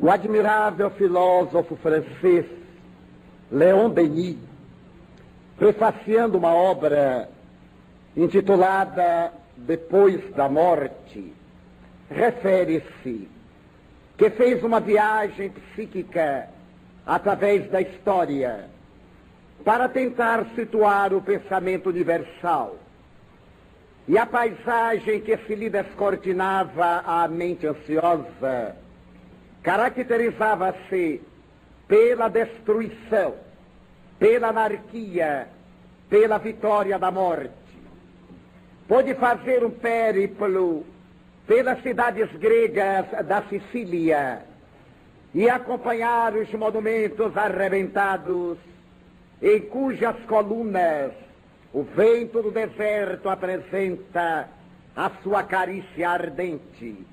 O admirável filósofo francês Léon Denis, prefaciando uma obra intitulada Depois da Morte, refere-se que fez uma viagem psíquica através da história para tentar situar o pensamento universal. E a paisagem que se lhe descortinava à mente ansiosa caracterizava-se pela destruição, pela anarquia, pela vitória da morte. Pôde fazer um périplo pelas cidades gregas da Sicília e acompanhar os monumentos arrebentados em cujas colunas o vento do deserto apresenta a sua carícia ardente.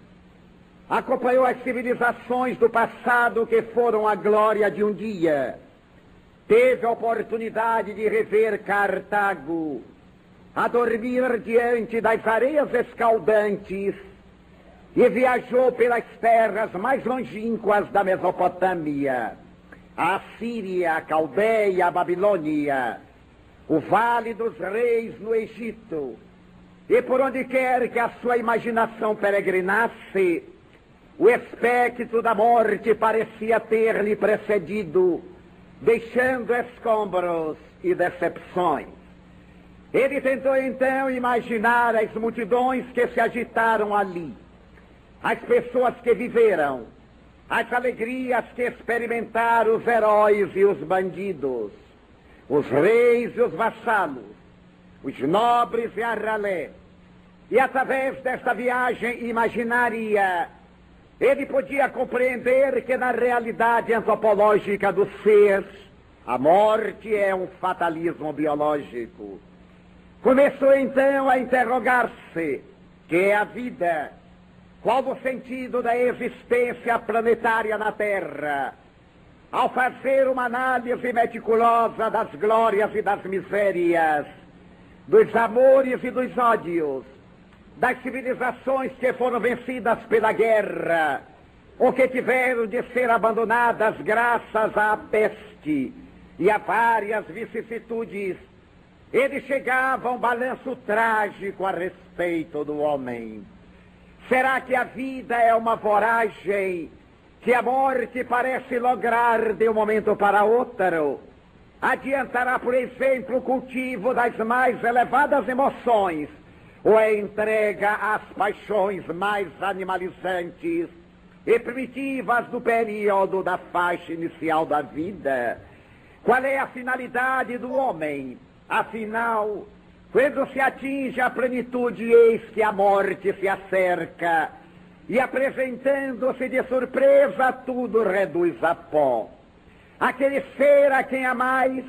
Acompanhou as civilizações do passado que foram a glória de um dia. Teve a oportunidade de rever Cartago, a dormir diante das areias escaldantes, e viajou pelas terras mais longínquas da Mesopotâmia, a Síria, a Caldeia, a Babilônia, o Vale dos Reis no Egito, e por onde quer que a sua imaginação peregrinasse, o espectro da morte parecia ter-lhe precedido, deixando escombros e decepções. Ele tentou então imaginar as multidões que se agitaram ali, as pessoas que viveram, as alegrias que experimentaram os heróis e os bandidos, os reis e os vassalos, os nobres e a ralé. E através desta viagem imaginária, ele podia compreender que na realidade antropológica do ser, a morte é um fatalismo biológico. Começou então a interrogar-se: que é a vida? Qual o sentido da existência planetária na Terra? Ao fazer uma análise meticulosa das glórias e das misérias, dos amores e dos ódios, das civilizações que foram vencidas pela guerra, ou que tiveram de ser abandonadas graças à peste e a várias vicissitudes, ele chegava a um balanço trágico a respeito do homem. Será que a vida é uma voragem que a morte parece lograr de um momento para outro? Adiantará, por exemplo, o cultivo das mais elevadas emoções, ou a entrega às paixões mais animalizantes e primitivas do período da faixa inicial da vida? Qual é a finalidade do homem? Afinal, quando se atinge a plenitude, eis que a morte se acerca, e apresentando-se de surpresa, tudo reduz a pó. Aquele ser a quem amais,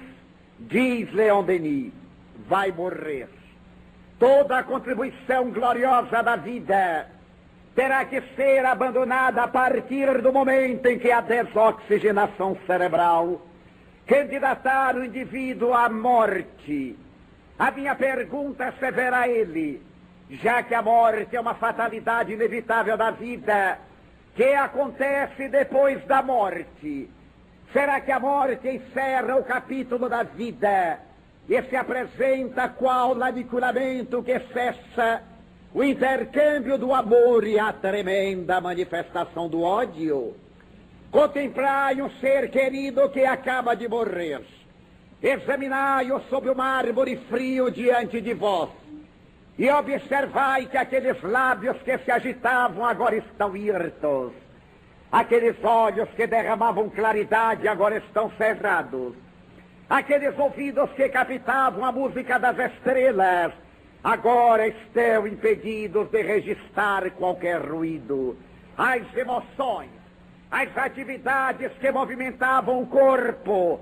diz Léon Denis, vai morrer. Toda a contribuição gloriosa da vida terá que ser abandonada a partir do momento em que a desoxigenação cerebral candidatar o indivíduo à morte. A minha pergunta severa a ele: já que a morte é uma fatalidade inevitável da vida, que acontece depois da morte, será que a morte encerra o capítulo da vida e se apresenta qual aniquilamento que cessa o intercâmbio do amor e a tremenda manifestação do ódio? Contemplai um ser querido que acaba de morrer. Examinai-o sob o mármore frio diante de vós, e observai que aqueles lábios que se agitavam agora estão hirtos, aqueles olhos que derramavam claridade agora estão cerrados, aqueles ouvidos que captavam a música das estrelas agora estão impedidos de registrar qualquer ruído. As emoções, as atividades que movimentavam o corpo,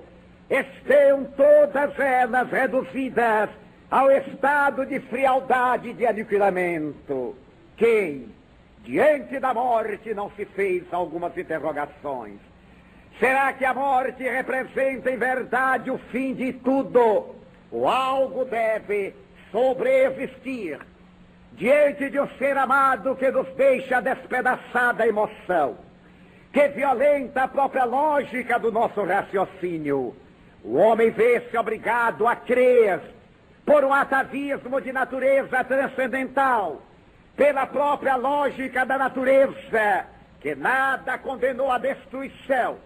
estão todas elas reduzidas ao estado de frialdade e de aniquilamento. Quem, diante da morte, não se fez algumas interrogações? Será que a morte representa em verdade o fim de tudo? Ou algo deve sobreexistir diante de um ser amado que nos deixa despedaçada emoção, que violenta a própria lógica do nosso raciocínio. O homem vê-se obrigado a crer, por um atavismo de natureza transcendental, pela própria lógica da natureza, que nada condenou à destruição,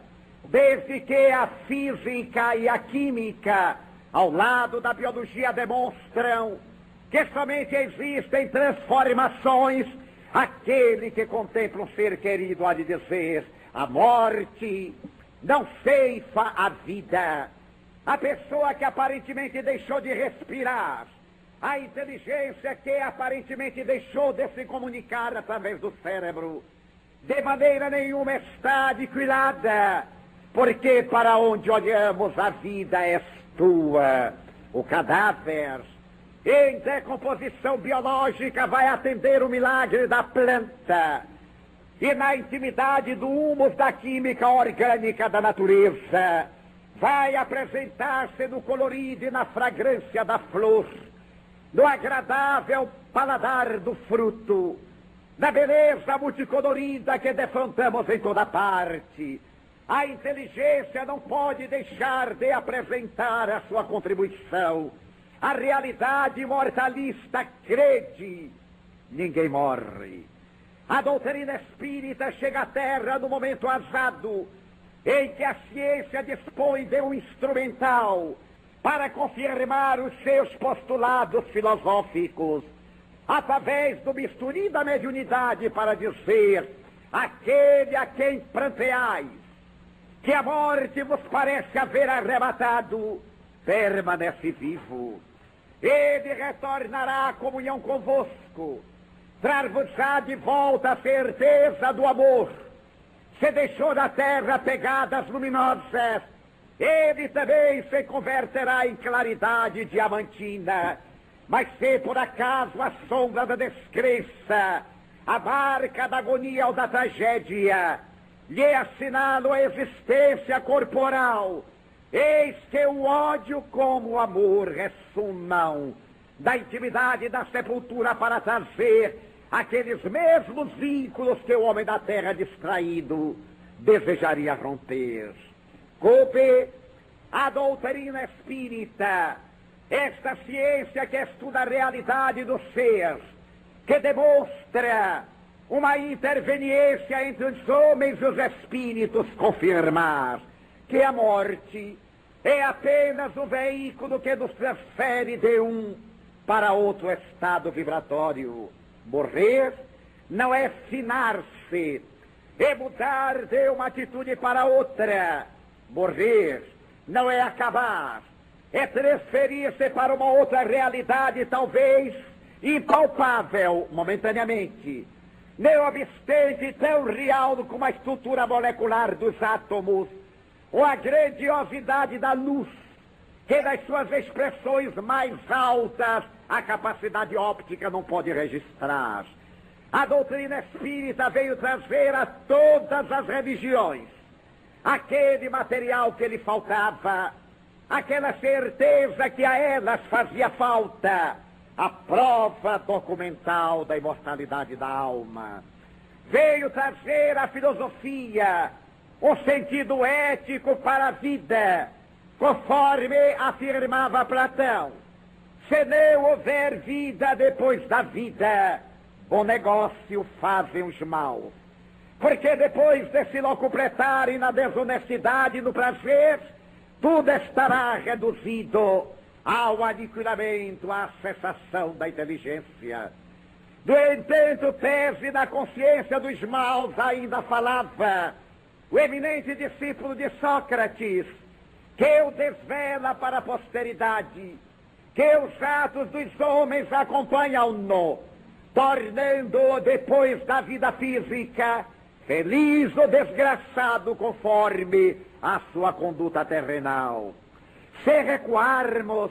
desde que a física e a química, ao lado da biologia, demonstram que somente existem transformações. Aquele que contempla um ser querido há de dizer: a morte não ceifa a vida. A pessoa que aparentemente deixou de respirar, a inteligência que aparentemente deixou de se comunicar através do cérebro, de maneira nenhuma está aniquilada, porque para onde olhamos a vida é tua. O cadáver, em decomposição biológica, vai atender o milagre da planta, e na intimidade do humus da química orgânica da natureza, vai apresentar-se no colorido e na fragrância da flor, no agradável paladar do fruto, na beleza multicolorida que defrontamos em toda parte. A inteligência não pode deixar de apresentar a sua contribuição. A realidade imortalista crede: ninguém morre. A doutrina espírita chega à Terra no momento azado em que a ciência dispõe de um instrumental para confirmar os seus postulados filosóficos, através do bisturi da mediunidade, para dizer: aquele a quem pranteais, que a morte vos parece haver arrebatado, permanece vivo. Ele retornará à comunhão convosco, trar-vos-á de volta a certeza do amor. Se deixou da terra pegadas luminosas, ele também se converterá em claridade diamantina. Mas se por acaso a sombra da descrença, a marca da agonia ou da tragédia, lhe assinala a existência corporal, eis que o ódio como o amor ressumam da intimidade da sepultura para trazer aqueles mesmos vínculos que o homem da terra distraído desejaria romper. Coube a doutrina espírita, esta ciência que estuda a realidade do ser, que demonstra uma interveniência entre os homens e os espíritos, confirmar que a morte é apenas o veículo que nos transfere de um para outro estado vibratório. Morrer não é finar-se, é mudar de uma atitude para outra. Morrer não é acabar, é transferir-se para uma outra realidade, talvez impalpável momentaneamente, nem obstante tão real como a estrutura molecular dos átomos, ou a grandiosidade da luz, que nas suas expressões mais altas a capacidade óptica não pode registrar. A doutrina espírita veio trazer a todas as religiões aquele material que lhe faltava, aquela certeza que a elas fazia falta, a prova documental da imortalidade da alma. Veio trazer a filosofia, o sentido ético para a vida, conforme afirmava Platão: se não houver vida depois da vida, bom negócio fazem os maus. Porque depois de se locupletarem na desonestidade e no prazer, tudo estará reduzido ao aniquilamento, à cessação da inteligência. Do entanto, tese da consciência dos maus ainda falava o eminente discípulo de Sócrates, que o desvela para a posteridade, que os atos dos homens acompanham-no, tornando-o depois da vida física feliz ou desgraçado conforme a sua conduta terrenal. Se recuarmos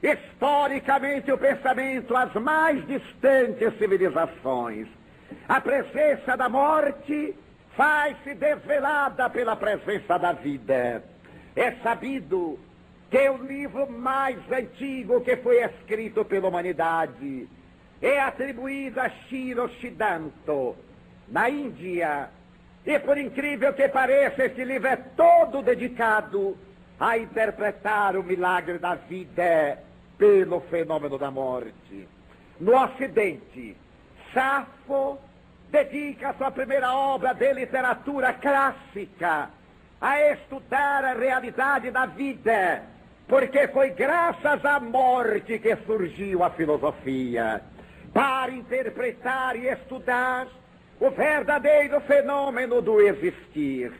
historicamente o pensamento às mais distantes civilizações, a presença da morte faz-se desvelada pela presença da vida. É sabido que o livro mais antigo que foi escrito pela humanidade é atribuído a Shiro Siddhanta, na Índia, E por incrível que pareça, este livro é todo dedicado a interpretar o milagre da vida pelo fenômeno da morte. No Ocidente, Safo dedica a sua primeira obra de literatura clássica a estudar a realidade da vida, porque foi graças à morte que surgiu a filosofia, para interpretar e estudar o verdadeiro fenômeno do existir.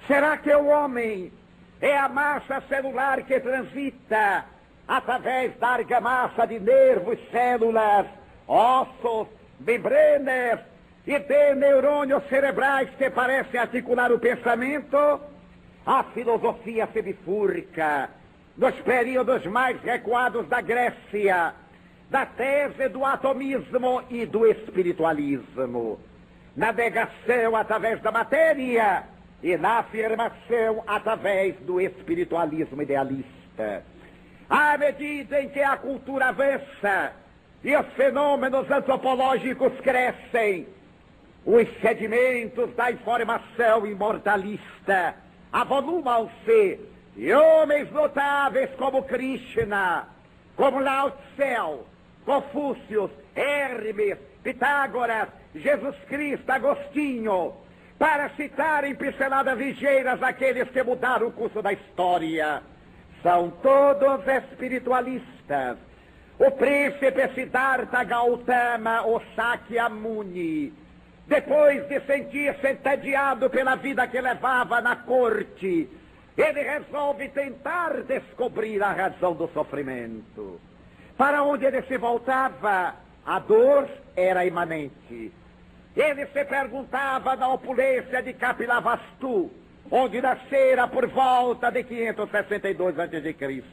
Será que o homem é a massa celular que transita através da argamassa de nervos, células, ossos, membranas e de neurônios cerebrais que parecem articular o pensamento? A filosofia se bifurca nos períodos mais recuados da Grécia, da tese do atomismo e do espiritualismo, na negação através da matéria e na afirmação através do espiritualismo idealista. À medida em que a cultura avança e os fenômenos antropológicos crescem, os sedimentos da informação imortalista avolumam-se e homens notáveis como Krishna, como Lao Tse, Confúcio, Hermes, Pitágoras, Jesus Cristo, Agostinho, para citar em pinceladas ligeiras aqueles que mudaram o curso da história, são todos espiritualistas. O príncipe Siddhartha Gautama, o Sakyamuni, depois de sentir-se entediado pela vida que levava na corte, ele resolve tentar descobrir a razão do sofrimento. Para onde ele se voltava, a dor era imanente. Ele se perguntava na opulência de Kapilavastu, onde nascera por volta de 562 a.C.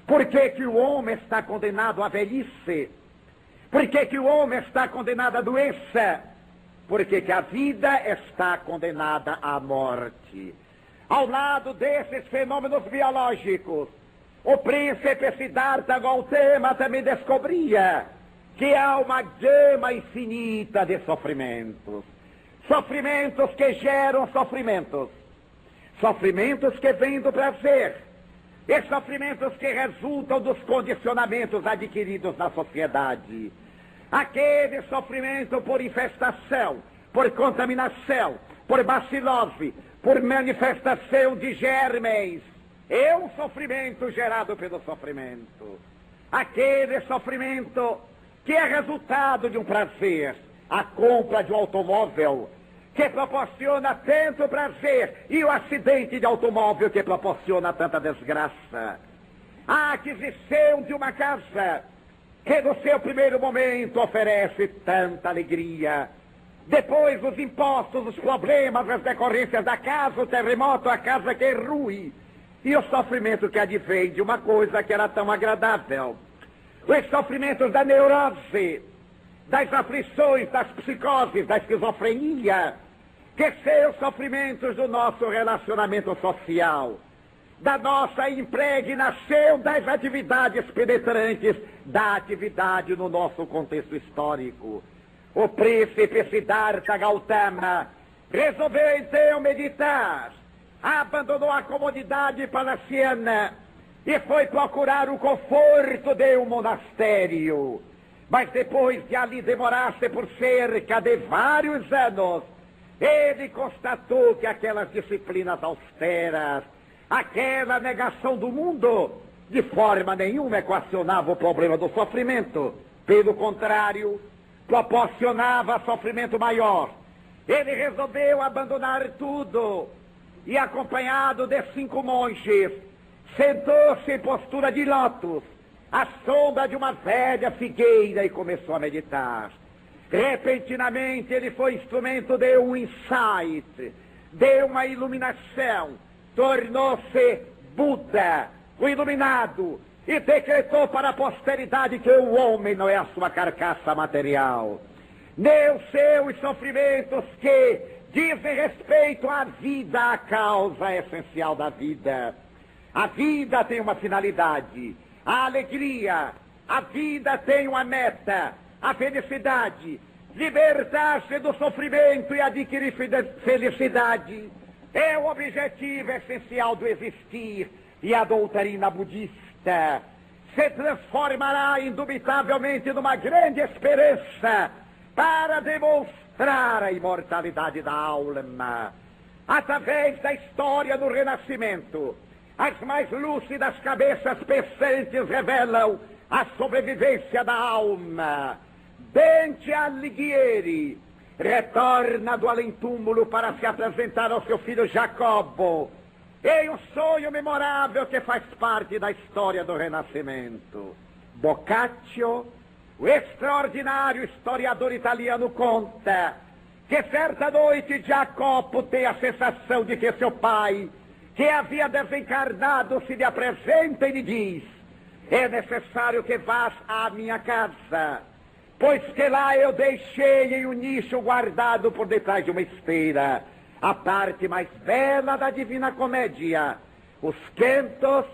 Por que o homem está condenado à velhice? Por que o homem está condenado à doença? Porque a vida está condenada à morte. Ao lado desses fenômenos biológicos, o príncipe Siddhartha Gautama também descobria que há uma gama infinita de sofrimentos. Sofrimentos que geram sofrimentos. Sofrimentos que vêm do prazer. E sofrimentos que resultam dos condicionamentos adquiridos na sociedade. Aquele sofrimento por infestação, por contaminação, por bacilose, por manifestação de germes, é um sofrimento gerado pelo sofrimento. Aquele sofrimento que é resultado de um prazer, a compra de um automóvel, que proporciona tanto prazer, e o acidente de automóvel que proporciona tanta desgraça. A aquisição de uma casa, que no seu primeiro momento oferece tanta alegria. Depois os impostos, os problemas, as decorrências da casa, o terremoto, a casa que rui. E o sofrimento que advém de uma coisa que era tão agradável. Os sofrimentos da neurose, das aflições, das psicoses, da esquizofrenia, que são os sofrimentos do nosso relacionamento social, da nossa impregnação das atividades penetrantes da atividade no nosso contexto histórico. O príncipe Siddhartha Gautama resolveu então meditar, abandonou a comodidade palaciana e foi procurar o conforto de um monastério. Mas depois de ali demorar-se por cerca de vários anos, ele constatou que aquelas disciplinas austeras, aquela negação do mundo, de forma nenhuma equacionava o problema do sofrimento. Pelo contrário, proporcionava sofrimento maior. Ele resolveu abandonar tudo e, acompanhado de 5 monges, sentou-se em postura de lótus, à sombra de uma velha figueira, e começou a meditar. Repentinamente ele foi instrumento de um insight, de uma iluminação, tornou-se Buda, o iluminado, e decretou para a posteridade que o homem não é a sua carcaça material, nem os seus sofrimentos que dizem respeito à vida, à causa essencial da vida. A vida tem uma finalidade, a alegria, a vida tem uma meta, a felicidade libertar-se do sofrimento e adquirir felicidade é o objetivo essencial do existir, e a doutrina budista se transformará indubitavelmente numa grande esperança para demonstrar a imortalidade da alma. Através da história do Renascimento, as mais lúcidas cabeças pensantes revelam a sobrevivência da alma. Dante Alighieri retorna do além-túmulo para se apresentar ao seu filho Jacobo, em um sonho memorável que faz parte da história do Renascimento. Boccaccio, o extraordinário historiador italiano, conta que certa noite Jacopo tem a sensação de que seu pai, que havia desencarnado, se lhe apresenta e lhe diz: é necessário que vás à minha casa, pois que lá eu deixei em um nicho guardado por detrás de uma esteira a parte mais bela da Divina Comédia, os cantos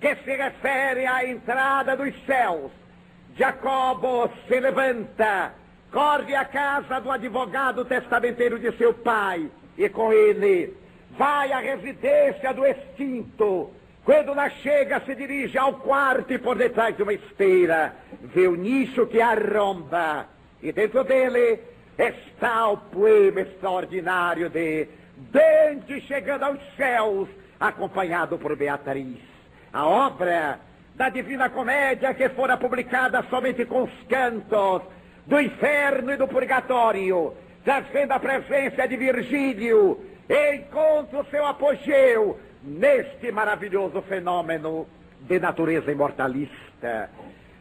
que se referem à entrada dos céus. Jacobo se levanta, corre à casa do advogado testamenteiro de seu pai e com ele vai à residência do extinto. Quando lá chega, se dirige ao quarto e por detrás de uma esteira vê o nicho que arromba, e dentro dele está o poema extraordinário de Dante chegando aos céus, acompanhado por Beatriz. A obra da Divina Comédia, que fora publicada somente com os cantos do inferno e do purgatório, trazendo a presença de Virgílio, encontra o seu apogeu neste maravilhoso fenômeno de natureza imortalista.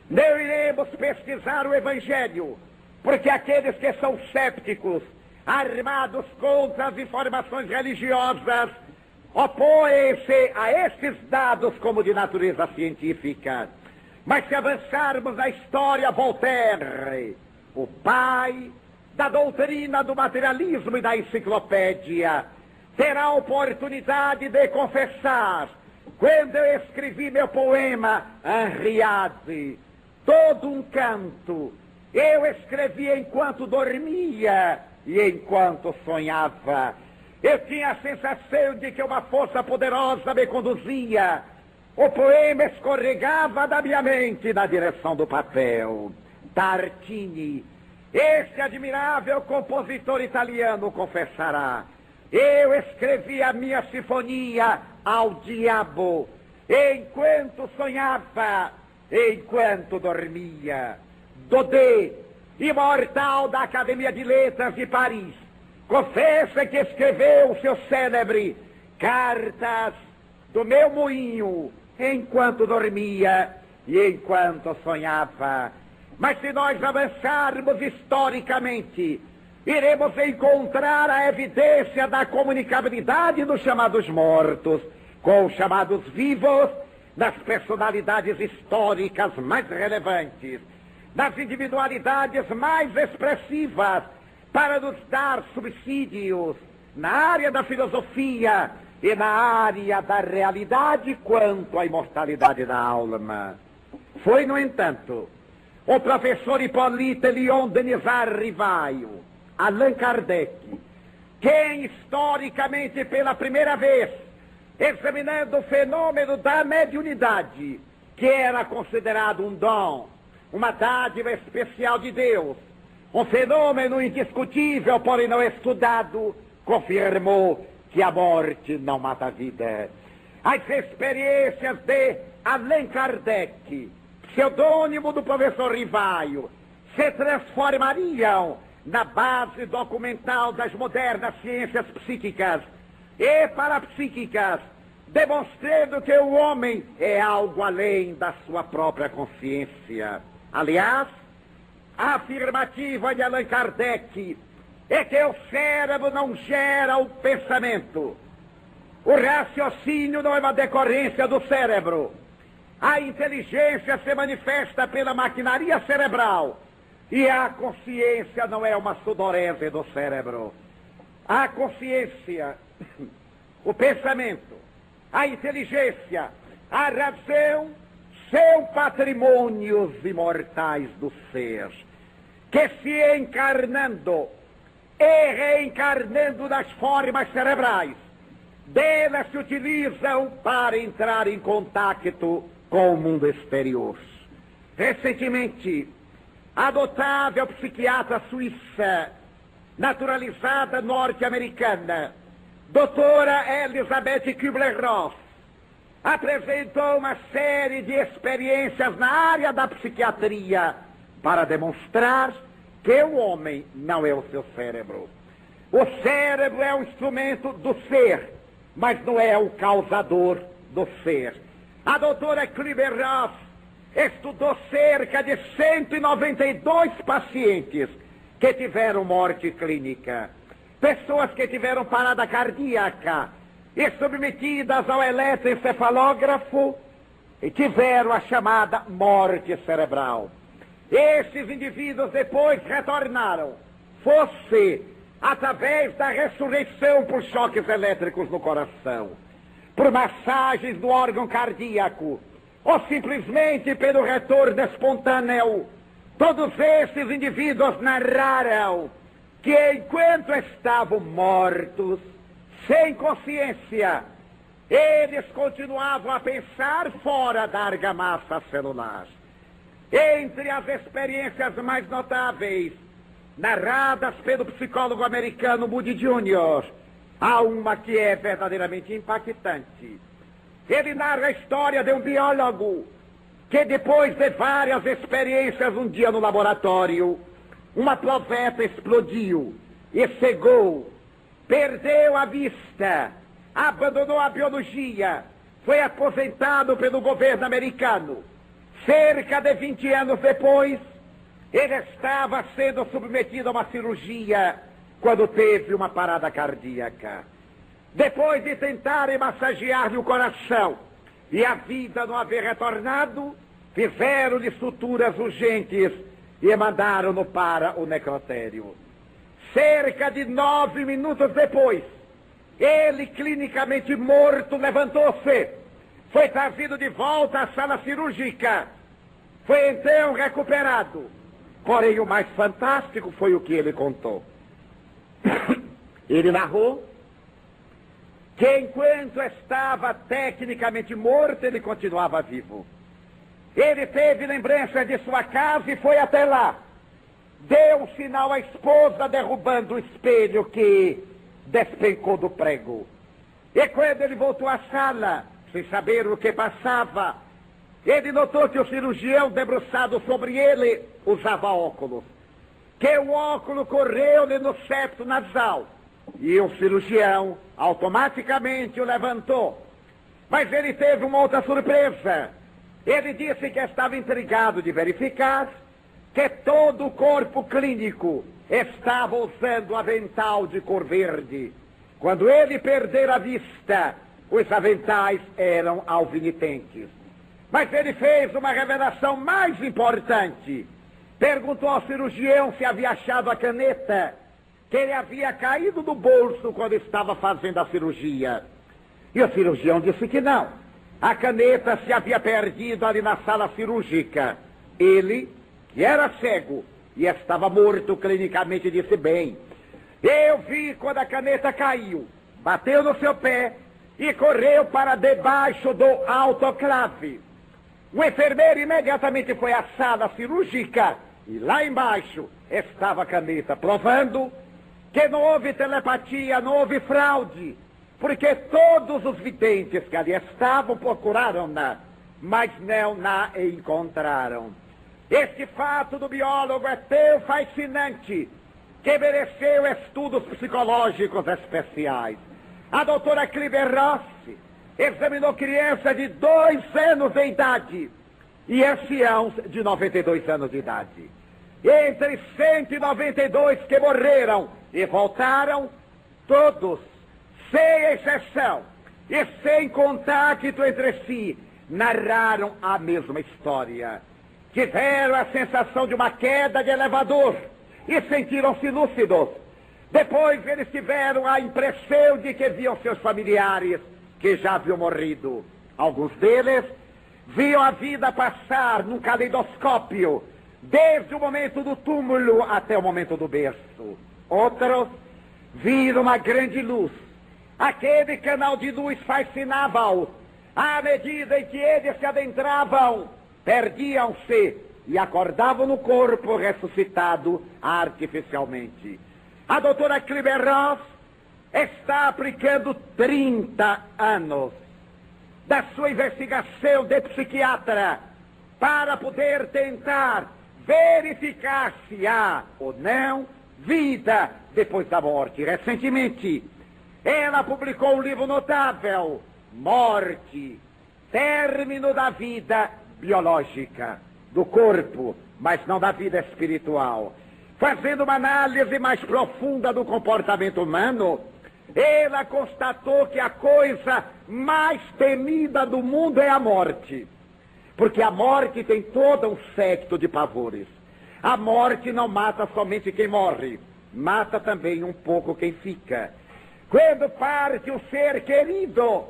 Não iremos pesquisar o Evangelho, porque aqueles que são cépticos, armados contra as informações religiosas, opõem-se a estes dados como de natureza científica. Mas se avançarmos na história, Voltaire, o pai da doutrina do materialismo e da enciclopédia, terá a oportunidade de confessar: quando eu escrevi meu poema Henriade, todo um canto, eu escrevi enquanto dormia e enquanto sonhava. Eu tinha a sensação de que uma força poderosa me conduzia. O poema escorregava da minha mente na direção do papel. Tartini, este admirável compositor italiano, confessará: eu escrevi a minha sinfonia ao diabo, enquanto sonhava, enquanto dormia. Daudet, imortal da Academia de Letras de Paris, confessa que escreveu o seu célebre Cartas do Meu Moinho enquanto dormia e enquanto sonhava. Mas se nós avançarmos historicamente, iremos encontrar a evidência da comunicabilidade dos chamados mortos com os chamados vivos, das personalidades históricas mais relevantes, das individualidades mais expressivas, para nos dar subsídios na área da filosofia e na área da realidade quanto à imortalidade da alma. Foi, no entanto, o professor Hippolyte Léon Denisard Rivaio, Allan Kardec, quem historicamente pela primeira vez, examinando o fenômeno da mediunidade, que era considerado um dom, uma dádiva especial de Deus, um fenômeno indiscutível, porém não estudado, confirmou que a morte não mata a vida. As experiências de Allan Kardec, pseudônimo do professor Rivaio, se transformariam na base documental das modernas ciências psíquicas e parapsíquicas, demonstrando que o homem é algo além da sua própria consciência. Aliás, a afirmativa de Allan Kardec é que o cérebro não gera o pensamento. O raciocínio não é uma decorrência do cérebro. A inteligência se manifesta pela maquinaria cerebral e a consciência não é uma sudorese do cérebro. A consciência, o pensamento, a inteligência, a razão são patrimônios imortais do ser. que se encarnando e reencarnando nas formas cerebrais, delas se utilizam para entrar em contato com o mundo exterior. Recentemente, a notável psiquiatra suíça, naturalizada norte-americana, doutora Elizabeth Kubler-Ross, apresentou uma série de experiências na área da psiquiatria para demonstrar que o homem não é o seu cérebro. O cérebro é um instrumento do ser, mas não é o causador do ser. A doutora Kubler-Ross estudou cerca de 192 pacientes que tiveram morte clínica, pessoas que tiveram parada cardíaca e submetidas ao eletroencefalógrafo e tiveram a chamada morte cerebral. Esses indivíduos depois retornaram, fosse através da ressurreição por choques elétricos no coração, por massagens no órgão cardíaco, ou simplesmente pelo retorno espontâneo. Todos esses indivíduos narraram que enquanto estavam mortos, sem consciência, eles continuavam a pensar fora da argamassa celular. Entre as experiências mais notáveis, narradas pelo psicólogo americano Moody Jr., há uma que é verdadeiramente impactante. Ele narra a história de um biólogo que, depois de várias experiências um dia no laboratório, uma proveta explodiu e cegou, perdeu a vista, abandonou a biologia, foi aposentado pelo governo americano. Cerca de 20 anos depois, ele estava sendo submetido a uma cirurgia quando teve uma parada cardíaca. Depois de tentarem massagear-lhe o coração e a vida não haver retornado, fizeram-lhe suturas urgentes e mandaram-no para o necrotério. Cerca de 9 minutos depois, ele, clinicamente morto, levantou-se, foi trazido de volta à sala cirúrgica, foi então recuperado. Porém, o mais fantástico foi o que ele contou. Ele narrou que enquanto estava tecnicamente morto, ele continuava vivo. Ele teve lembrança de sua casa e foi até lá. Deu um sinal à esposa, derrubando o espelho que despencou do prego. E quando ele voltou à sala, sem saber o que passava, ele notou que o cirurgião debruçado sobre ele usava óculos. Que o óculos correu-lhe no septo nasal. E o cirurgião automaticamente o levantou. Mas ele teve uma outra surpresa. Ele disse que estava intrigado de verificar que todo o corpo clínico estava usando avental de cor verde. Quando ele perdera a vista, os aventais eram alvinitentes. Mas ele fez uma revelação mais importante. Perguntou ao cirurgião se havia achado a caneta que ele havia caído do bolso quando estava fazendo a cirurgia. E o cirurgião disse que não. A caneta se havia perdido ali na sala cirúrgica. Ele, que era cego e estava morto clinicamente, disse: bem, eu vi quando a caneta caiu, bateu no seu pé e correu para debaixo do autoclave. O enfermeiro imediatamente foi à sala cirúrgica e lá embaixo estava a caneta, provando que não houve telepatia, não houve fraude, porque todos os videntes que ali estavam procuraram-na, mas não a encontraram. Este fato do biólogo é tão fascinante que mereceu estudos psicológicos especiais. A doutora Kubler-Ross examinou crianças de 2 anos de idade e anciãos de 92 anos de idade. Entre 192 que morreram e voltaram, todos, sem exceção e sem contato entre si, narraram a mesma história. Tiveram a sensação de uma queda de elevador e sentiram-se lúcidos. Depois eles tiveram a impressão de que viam seus familiares que já haviam morrido. Alguns deles viam a vida passar num caleidoscópio, desde o momento do túmulo até o momento do berço. Outros viram uma grande luz. Aquele canal de luz fascinava-o. À medida em que eles se adentravam, perdiam-se e acordavam no corpo ressuscitado artificialmente. A doutora Kübler-Ross está aplicando 30 anos da sua investigação de psiquiatra para poder tentar verificar se há ou não vida depois da morte. Recentemente, ela publicou um livro notável, Morte, Término da Vida Biológica, do corpo, mas não da vida espiritual. Fazendo uma análise mais profunda do comportamento humano, ela constatou que a coisa mais temida do mundo é a morte. Porque a morte tem todo um séquito de pavores. A morte não mata somente quem morre, mata também um pouco quem fica. Quando parte o ser querido,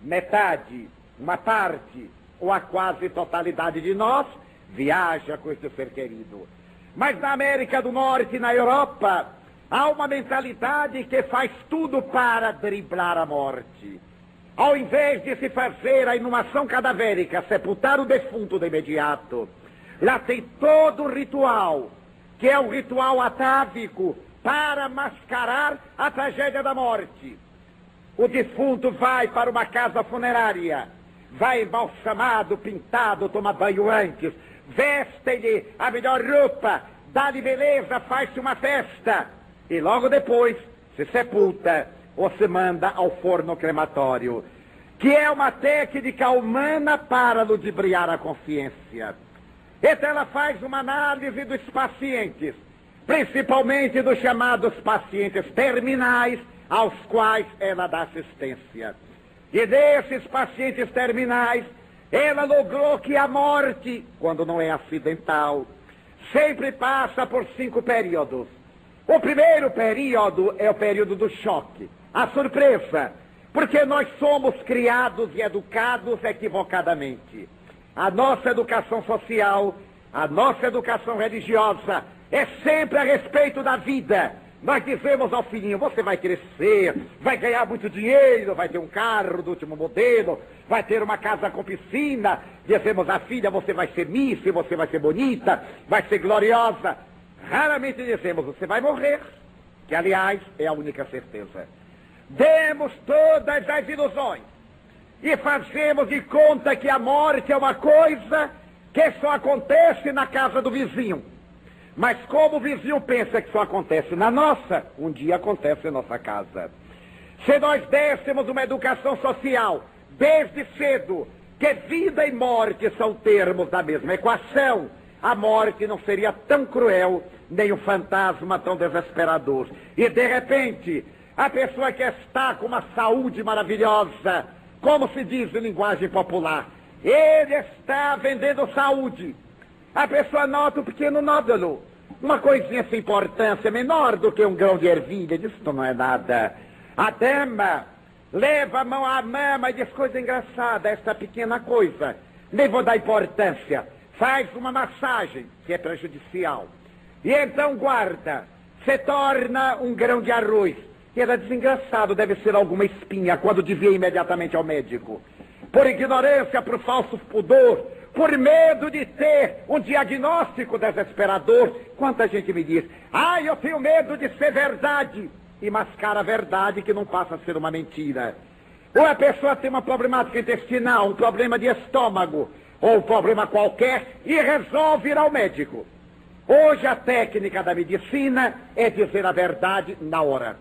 metade, uma parte, ou a quase totalidade de nós, viaja com esse ser querido. Mas na América do Norte e na Europa, há uma mentalidade que faz tudo para driblar a morte. Ao invés de se fazer a inumação cadavérica, sepultar o defunto de imediato, lá tem todo o ritual, que é um ritual atávico para mascarar a tragédia da morte. O defunto vai para uma casa funerária, vai embalsamado, pintado, toma banho antes, veste-lhe a melhor roupa, dá-lhe beleza, faz-se uma festa, e logo depois se sepulta ou se manda ao forno crematório, que é uma técnica humana para ludibriar a consciência. Então ela faz uma análise dos pacientes, principalmente dos chamados pacientes terminais, aos quais ela dá assistência. E desses pacientes terminais, ela logrou que a morte, quando não é acidental, sempre passa por 5 períodos. O primeiro período é o período do choque, a surpresa, porque nós somos criados e educados equivocadamente. A nossa educação social, a nossa educação religiosa é sempre a respeito da vida. Nós dizemos ao filhinho, você vai crescer, vai ganhar muito dinheiro, vai ter um carro do último modelo, vai ter uma casa com piscina. Dizemos à filha, você vai ser miss, você vai ser bonita, vai ser gloriosa. Raramente dizemos, você vai morrer, que aliás é a única certeza. Demos todas as ilusões e fazemos de conta que a morte é uma coisa que só acontece na casa do vizinho. Mas como o vizinho pensa que só acontece na nossa, um dia acontece na nossa casa. Se nós dessemos uma educação social desde cedo, que vida e morte são termos da mesma equação, a morte não seria tão cruel, nem um fantasma tão desesperador. E de repente, a pessoa que está com uma saúde maravilhosa, como se diz em linguagem popular, ele está vendendo saúde. A pessoa nota um pequeno nódulo, uma coisinha sem importância, menor do que um grão de ervilha, diz, isso não é nada. A dama leva a mão à mama e diz, coisa engraçada, essa pequena coisa, nem vou dar importância. Faz uma massagem, que é prejudicial. E então guarda, se torna um grão de arroz. E ela diz, engraçado, deve ser alguma espinha, quando devia ir imediatamente ao médico. Por ignorância, por falso pudor, por medo de ter um diagnóstico desesperador. Quanta gente me diz, eu tenho medo de ser verdade. E mascara a verdade que não passa a ser uma mentira. Ou a pessoa tem uma problemática intestinal, um problema de estômago, ou um problema qualquer, e resolve ir ao médico. Hoje a técnica da medicina é dizer a verdade na hora,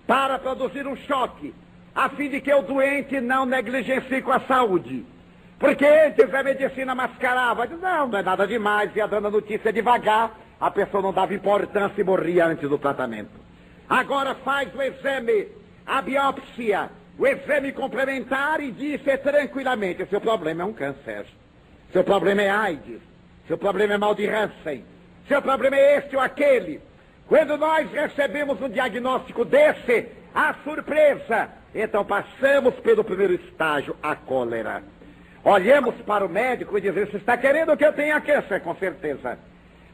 para produzir um choque, a fim de que o doente não negligencie com a saúde. Porque antes a medicina mascarava, não é nada demais, ia dando a notícia devagar, a pessoa não dava importância e morria antes do tratamento. Agora faz o exame, a biópsia, o exame complementar e diz tranquilamente, seu problema é um câncer, seu problema é AIDS, seu problema é mal de Hansen, seu problema é este ou aquele. Quando nós recebemos um diagnóstico desse, a surpresa, então passamos pelo primeiro estágio, a cólera. Olhamos para o médico e dizemos, você está querendo que eu tenha câncer? Com certeza.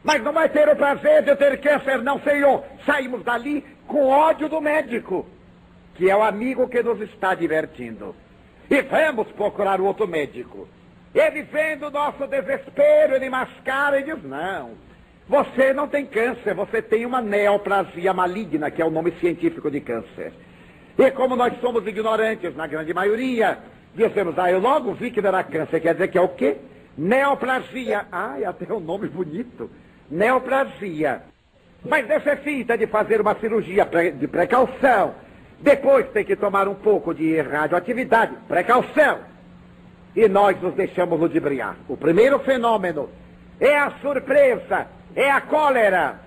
Mas não vai ter o prazer de ter câncer, não, senhor. Saímos dali com ódio do médico, que é o amigo que nos está divertindo. E vamos procurar o outro médico. Ele vendo o nosso desespero, ele mascara e diz, não, você não tem câncer, você tem uma neoplasia maligna, que é o nome científico de câncer. E como nós somos ignorantes, na grande maioria, dizemos, eu logo vi que não era câncer, quer dizer que é o quê? Neoplasia. Ai, até um nome bonito. Neoplasia. Mas necessita de fazer uma cirurgia de precaução. Depois tem que tomar um pouco de radioatividade. Precaução. E nós nos deixamos ludibriar. O primeiro fenômeno é a surpresa, é a cólera.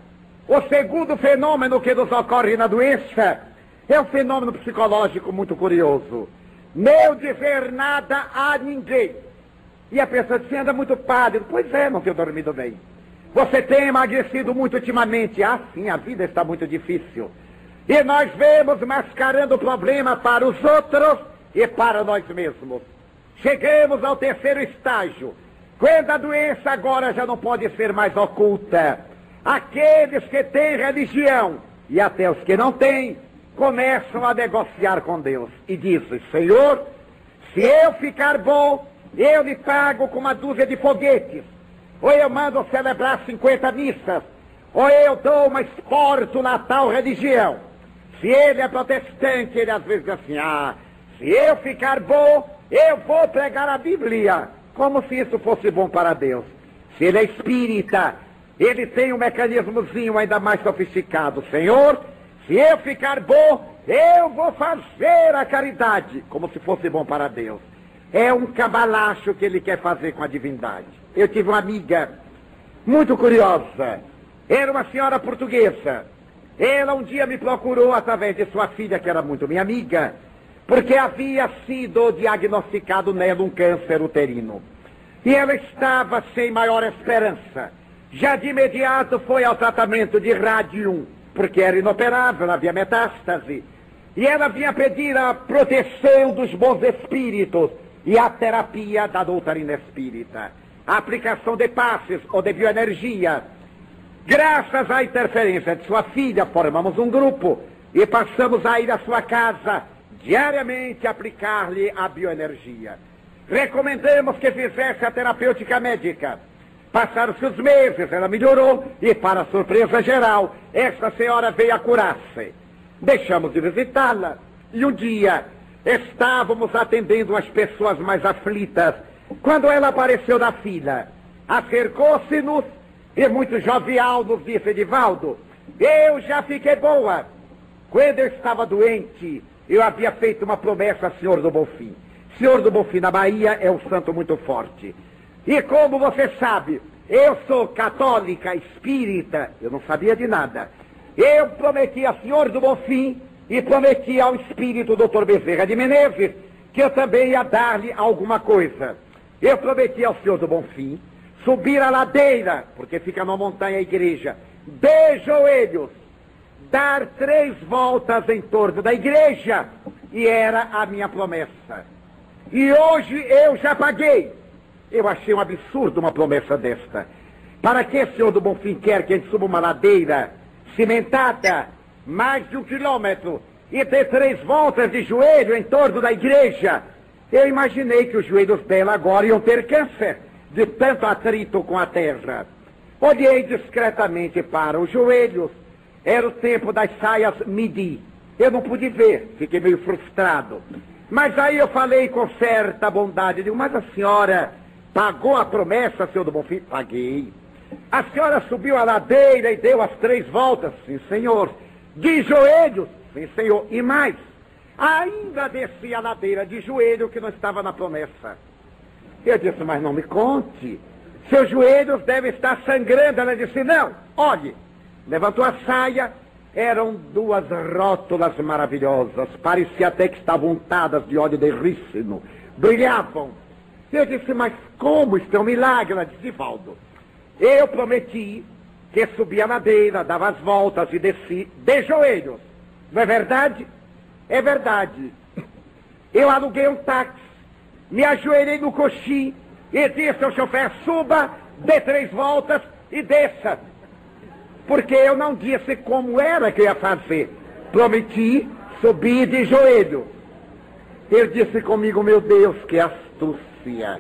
O segundo fenômeno que nos ocorre na doença é um fenômeno psicológico muito curioso. Não dizer nada a ninguém. E a pessoa diz, anda muito pálido. Pois é, não tenho dormido bem. Você tem emagrecido muito ultimamente. Ah, sim, a vida está muito difícil. E nós vemos mascarando o problema para os outros e para nós mesmos. Chegamos ao terceiro estágio, quando a doença agora já não pode ser mais oculta. Aqueles que têm religião, e até os que não têm, começam a negociar com Deus. E dizem, Senhor, se eu ficar bom, eu lhe pago com uma dúzia de foguetes. Ou eu mando celebrar 50 missas, ou eu dou uma exporto na tal religião. Se ele é protestante, ele às vezes diz assim, se eu ficar bom, eu vou pregar a Bíblia, como se isso fosse bom para Deus. Se ele é espírita, ele tem um mecanismozinho ainda mais sofisticado. Senhor, se eu ficar bom, eu vou fazer a caridade, como se fosse bom para Deus. É um cabalacho que ele quer fazer com a divindade. Eu tive uma amiga muito curiosa. Era uma senhora portuguesa. Ela um dia me procurou através de sua filha, que era muito minha amiga, porque havia sido diagnosticado nela um câncer uterino. E ela estava sem maior esperança. Já de imediato foi ao tratamento de rádio, porque era inoperável, havia metástase. E ela vinha pedir a proteção dos bons espíritos e a terapia da doutrina espírita. A aplicação de passes ou de bioenergia. Graças à interferência de sua filha, formamos um grupo e passamos a ir à sua casa diariamente aplicar-lhe a bioenergia. Recomendamos que fizesse a terapêutica médica. Passaram-se os meses, ela melhorou e, para surpresa geral, esta senhora veio a curar-se. Deixamos de visitá-la e um dia estávamos atendendo as pessoas mais aflitas quando ela apareceu na fila. Acercou-se-nos e, muito jovial, nos disse, Edivaldo, eu já fiquei boa. Quando eu estava doente, eu havia feito uma promessa ao Senhor do Bonfim. Senhor do Bonfim, na Bahia, é um santo muito forte. E como você sabe, eu sou católica, espírita, eu não sabia de nada. Eu prometi ao Senhor do Bonfim e prometi ao espírito Dr. Bezerra de Menezes que eu também ia dar-lhe alguma coisa. Eu prometi ao Senhor do Bonfim subir a ladeira, porque fica numa montanha a igreja, de joelhos, dar 3 voltas em torno da igreja, e era a minha promessa. E hoje eu já paguei. Eu achei um absurdo uma promessa desta. Para que o Senhor do Bonfim quer que a gente suba uma ladeira cimentada, mais de 1 quilômetro, e dê 3 voltas de joelho em torno da igreja? Eu imaginei que os joelhos dela agora iam ter câncer, de tanto atrito com a terra. Olhei discretamente para os joelhos. Era o tempo das saias midi. Eu não pude ver, fiquei meio frustrado. Mas aí eu falei com certa bondade, digo, mas a senhora pagou a promessa, Senhor do Bonfim? Paguei. A senhora subiu a ladeira e deu as 3 voltas? Sim, senhor. De joelhos? Sim, senhor. E mais? Ainda desci a ladeira de joelho, que não estava na promessa. Eu disse, mas não me conte. Seus joelhos devem estar sangrando. Ela disse, não, olhe. Levantou a saia, eram 2 rótulas maravilhosas, parecia até que estavam untadas de óleo de rícino, brilhavam. Eu disse, mas como? Isso é um milagre. Ela disse, Valdo, eu prometi que subia a ladeira, dava as voltas e desci de joelhos. Não é verdade? É verdade. Eu aluguei um táxi, me ajoelhei no coxim e disse ao chofer, suba, dê 3 voltas e desça. Porque eu não disse como era que eu ia fazer. Prometi subir de joelho. Ele disse comigo, meu Deus, que astúcia.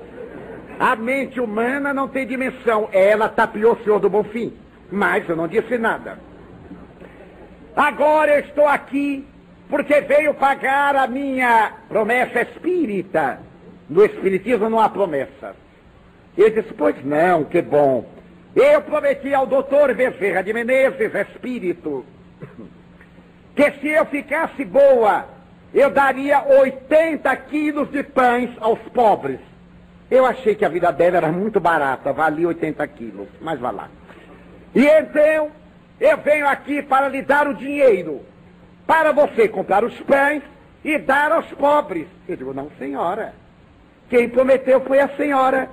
A mente humana não tem dimensão. Ela tapeou o Senhor do Bonfim. Mas eu não disse nada. Agora eu estou aqui porque veio pagar a minha promessa espírita. No Espiritismo não há promessa. Ele disse, pois não, que bom. Eu prometi ao doutor Bezerra de Menezes, espírito, que se eu ficasse boa, eu daria 80 quilos de pães aos pobres. Eu achei que a vida dela era muito barata, valia 80 quilos, mas vá lá. E então, eu venho aqui para lhe dar o dinheiro, para você comprar os pães e dar aos pobres. Eu digo, não, senhora. Quem prometeu foi a senhora.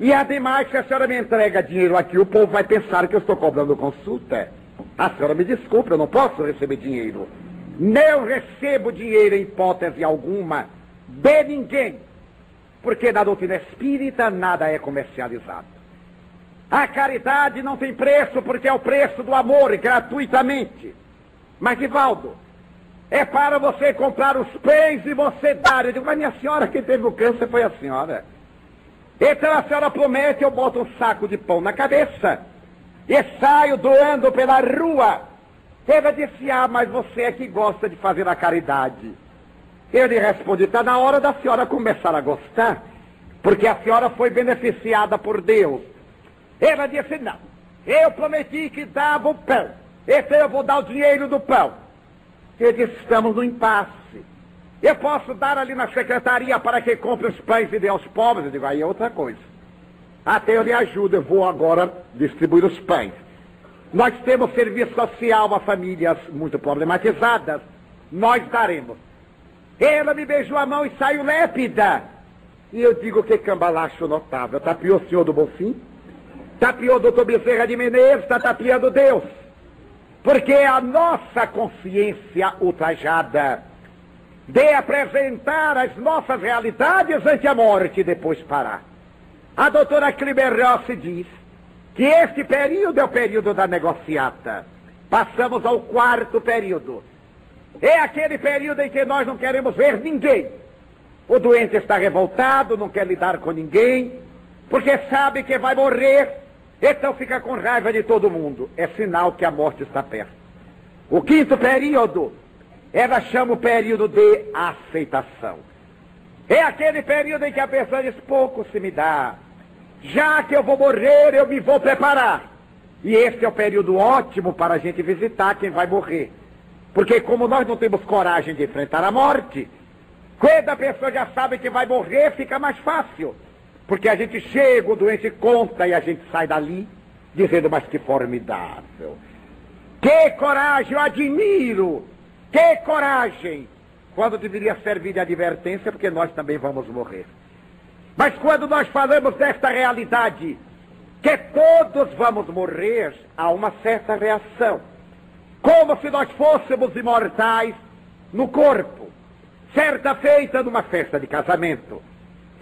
E ademais, se a senhora me entrega dinheiro aqui, o povo vai pensar que eu estou cobrando consulta. A senhora me desculpe, eu não posso receber dinheiro. Não recebo dinheiro em hipótese alguma de ninguém. Porque na doutrina espírita nada é comercializado. A caridade não tem preço porque é o preço do amor, gratuitamente. Mas, Divaldo, é para você comprar os pães e você dar. Eu digo, mas minha senhora, quem teve o câncer foi a senhora. Então a senhora promete, eu boto um saco de pão na cabeça e saio doando pela rua. Ela disse, mas você é que gosta de fazer a caridade. Eu lhe respondi, está na hora da senhora começar a gostar, porque a senhora foi beneficiada por Deus. Ela disse, não, eu prometi que dava o pão, então eu vou dar o dinheiro do pão. Eu disse, estamos no impasse. Eu posso dar ali na secretaria para que compre os pães e dê aos pobres? Eu digo, aí é outra coisa. Até eu lhe ajudo, eu vou agora distribuir os pães. Nós temos serviço social a famílias muito problematizadas, nós daremos. Ela me beijou a mão e saiu lépida. E eu digo, que cambalacho notável. Tapeou o Senhor do Bonfim, tapeou o doutor Bezerra de Menezes, está tapeando Deus. Porque a nossa consciência ultrajada de apresentar as nossas realidades ante a morte e depois parar. A doutora Kliber Rossi diz que este período é o período da negociata. Passamos ao quarto período. É aquele período em que nós não queremos ver ninguém. O doente está revoltado, não quer lidar com ninguém, porque sabe que vai morrer, então fica com raiva de todo mundo. É sinal que a morte está perto. O quinto período, ela chama o período de aceitação. É aquele período em que a pessoa diz, pouco se me dá. Já que eu vou morrer, eu me vou preparar. E esse é o período ótimo para a gente visitar quem vai morrer. Porque como nós não temos coragem de enfrentar a morte, quando a pessoa já sabe que vai morrer, fica mais fácil. Porque a gente chega, o doente conta e a gente sai dali dizendo, mas que formidável. Que coragem, eu admiro. Que coragem! Quando deveria servir de advertência, porque nós também vamos morrer. Mas quando nós falamos desta realidade, que todos vamos morrer, há uma certa reação. Como se nós fôssemos imortais no corpo. Certa feita, numa festa de casamento,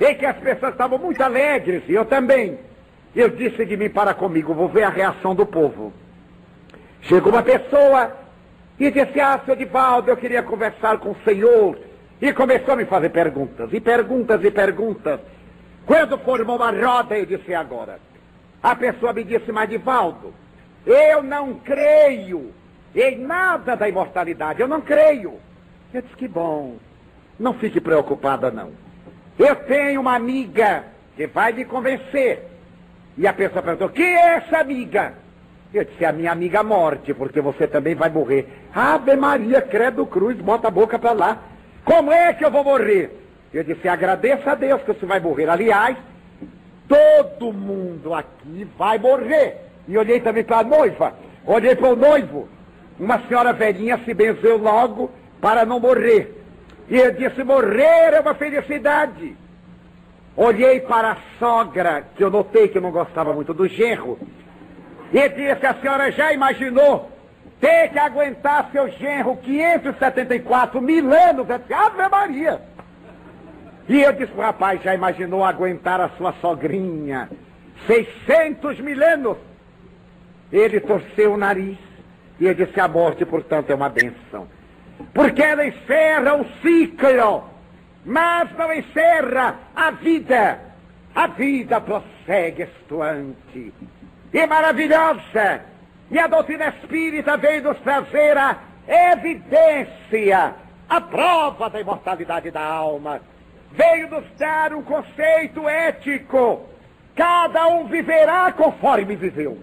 em que as pessoas estavam muito alegres, e eu também. Eu disse de mim para comigo, vou ver a reação do povo. Chegou uma pessoa e disse, seu Divaldo, eu queria conversar com o senhor. E começou a me fazer perguntas, e perguntas, e perguntas. Quando formou uma roda, eu disse, agora. A pessoa me disse, mas Divaldo, eu não creio em nada da imortalidade, eu não creio. Eu disse, que bom, não fique preocupada não. Eu tenho uma amiga que vai me convencer. E a pessoa perguntou, quem é essa amiga? Eu disse, a minha amiga morte, porque você também vai morrer. Ave Maria, credo cruz, bota a boca para lá. Como é que eu vou morrer? Eu disse, agradeça a Deus que você vai morrer. Aliás, todo mundo aqui vai morrer. E olhei também para a noiva, olhei para o noivo. Uma senhora velhinha se benzeu logo para não morrer. E eu disse, morrer é uma felicidade. Olhei para a sogra, que eu notei que não gostava muito do genro, e disse, a senhora já imaginou ter que aguentar seu genro 574 mil anos? Eu disse, Ave Maria! E eu disse, rapaz, já imaginou aguentar a sua sogrinha 600 mil anos? Ele torceu o nariz e ele disse: a morte, portanto, é uma bênção. Porque ela encerra o ciclo, mas não encerra a vida. A vida prossegue estuante e maravilhosa. E a doutrina espírita veio nos trazer a evidência, a prova da imortalidade da alma. Veio nos dar um conceito ético. Cada um viverá conforme viveu.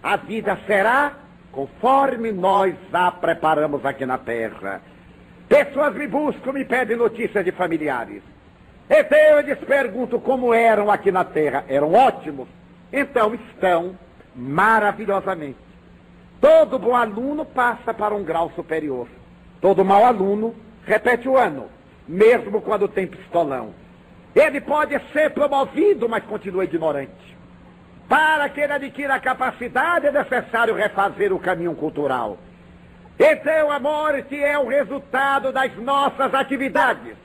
A vida será conforme nós a preparamos aqui na terra. Pessoas me buscam, me pedem notícias de familiares. Então eu lhes pergunto como eram aqui na terra. Eram ótimos? Então estão maravilhosamente. Todo bom aluno passa para um grau superior. Todo mau aluno repete o ano, mesmo quando tem pistolão. Ele pode ser promovido, mas continua ignorante. Para que ele adquira a capacidade, é necessário refazer o caminho cultural. Então a morte é o resultado das nossas atividades.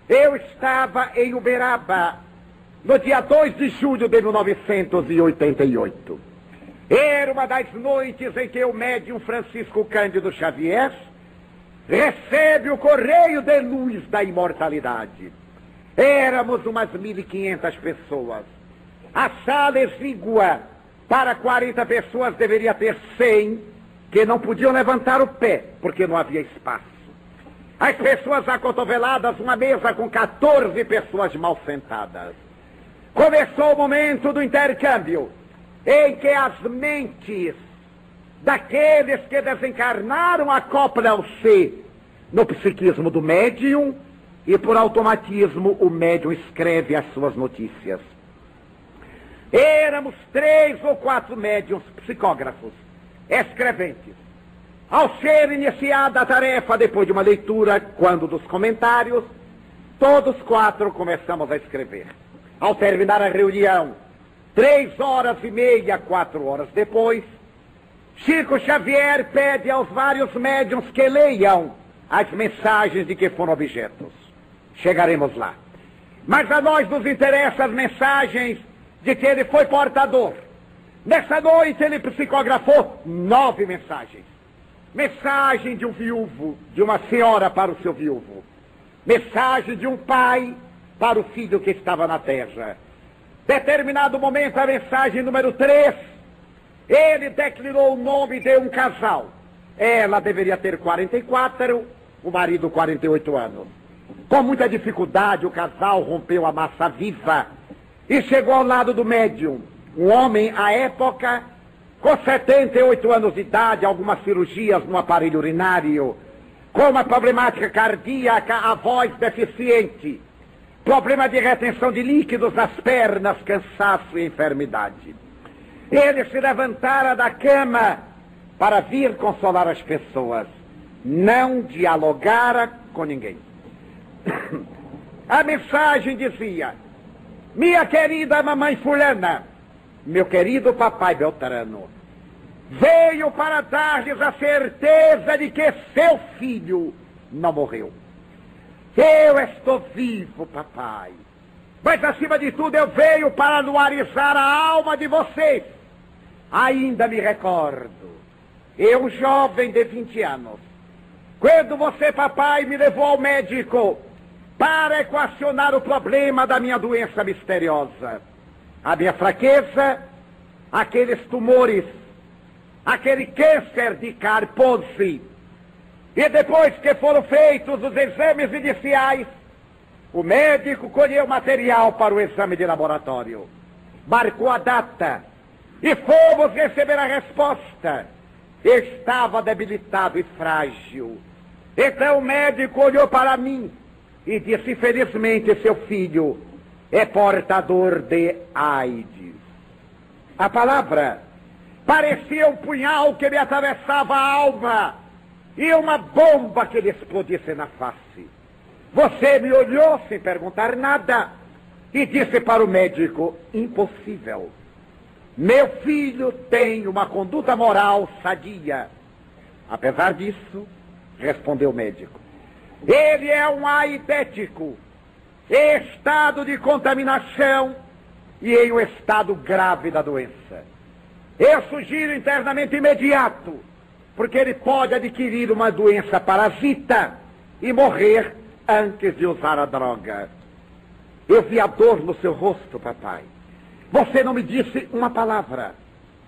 Eu estava em Uberaba, no dia 2 de julho de 1988. Era uma das noites em que o médium Francisco Cândido Xavier recebe o correio de luz da imortalidade. Éramos umas 1.500 pessoas. A sala exígua para 40 pessoas deveria ter 100, que não podiam levantar o pé, porque não havia espaço. As pessoas acotoveladas, uma mesa com 14 pessoas mal sentadas. Começou o momento do intercâmbio, em que as mentes daqueles que desencarnaram acoplam-se no psiquismo do médium e, por automatismo, o médium escreve as suas notícias. Éramos 3 ou 4 médiuns psicógrafos, escreventes. Ao ser iniciada a tarefa, depois de uma leitura, quando dos comentários, todos 4 começamos a escrever. Ao terminar a reunião, 3h30, 4 horas depois, Chico Xavier pede aos vários médiuns que leiam as mensagens de que foram objetos. Chegaremos lá. Mas a nós nos interessam as mensagens de que ele foi portador. Nessa noite ele psicografou 9 mensagens. Mensagem de um viúvo, de uma senhora para o seu viúvo. Mensagem de um pai para o filho que estava na terra. Determinado momento, a mensagem número 3, ele declinou o nome de um casal. Ela deveria ter 44, o marido 48 anos. Com muita dificuldade, o casal rompeu a massa viva e chegou ao lado do médium. Um homem, à época, com 78 anos de idade, algumas cirurgias no aparelho urinário, com uma problemática cardíaca, a voz deficiente, problema de retenção de líquidos nas pernas, cansaço e enfermidade. Ele se levantara da cama para vir consolar as pessoas. Não dialogara com ninguém. A mensagem dizia: minha querida mamãe fulana, meu querido papai Beltrano, veio para dar-lhes a certeza de que seu filho não morreu. Eu estou vivo, papai. Mas, acima de tudo, eu venho para anuarizar a alma de vocês. Ainda me recordo, eu, jovem de 20 anos, quando você, papai, me levou ao médico para equacionar o problema da minha doença misteriosa. A minha fraqueza, aqueles tumores, aquele câncer de Kaposi. E depois que foram feitos os exames iniciais, o médico colheu material para o exame de laboratório. Marcou a data e fomos receber a resposta. Estava debilitado e frágil. Então o médico olhou para mim e disse: infelizmente seu filho é portador de AIDS. A palavra parecia um punhal que me atravessava a alma e uma bomba que lhe explodisse na face. Você me olhou sem perguntar nada e disse para o médico: impossível. Meu filho tem uma conduta moral sadia. Apesar disso, respondeu o médico, ele é um aidético, em estado de contaminação e em um estado grave da doença. Eu sugiro internamento imediato, porque ele pode adquirir uma doença parasita e morrer antes de usar a droga. Eu vi a dor no seu rosto, papai. Você não me disse uma palavra.